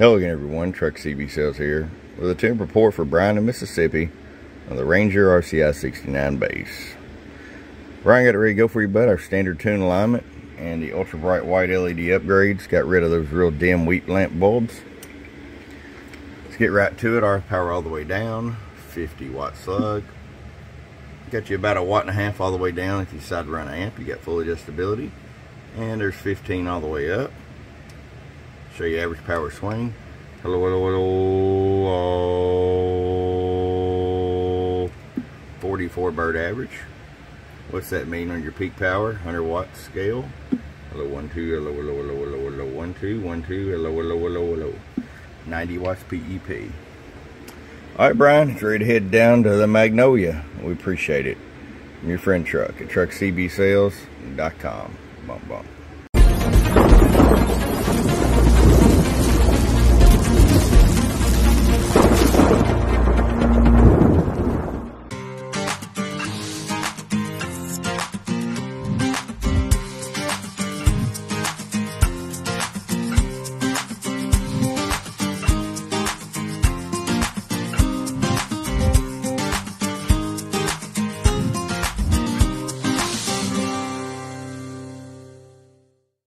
Hello again, everyone. Truck CB Sales here with a temp report for Bryan in Mississippi on the Ranger RCI 69 base. Bryan got it ready to go for you, bud. Our standard tune alignment and the ultra bright white LED upgrades. Got rid of those real dim wheat lamp bulbs. Let's get right to it. Our power all the way down, 50 watt slug. Got you about 1.5 watts all the way down. If you decide to run an amp, you got full adjustability. And there's 15 all the way up. Show you average power swing. Hello, hello, hello. 44 bird average. What's that mean on your peak power? 100 watt scale. Hello, 1, 2, hello, hello, hello, hello, hello, 1, 2, 1, 2, hello, hello, hello, hello. 90 watts PEP. All right, Bryan, it's ready to head down to the Magnolia. We appreciate it. From your friend Truck at truckcbsales.com. Bump, bump.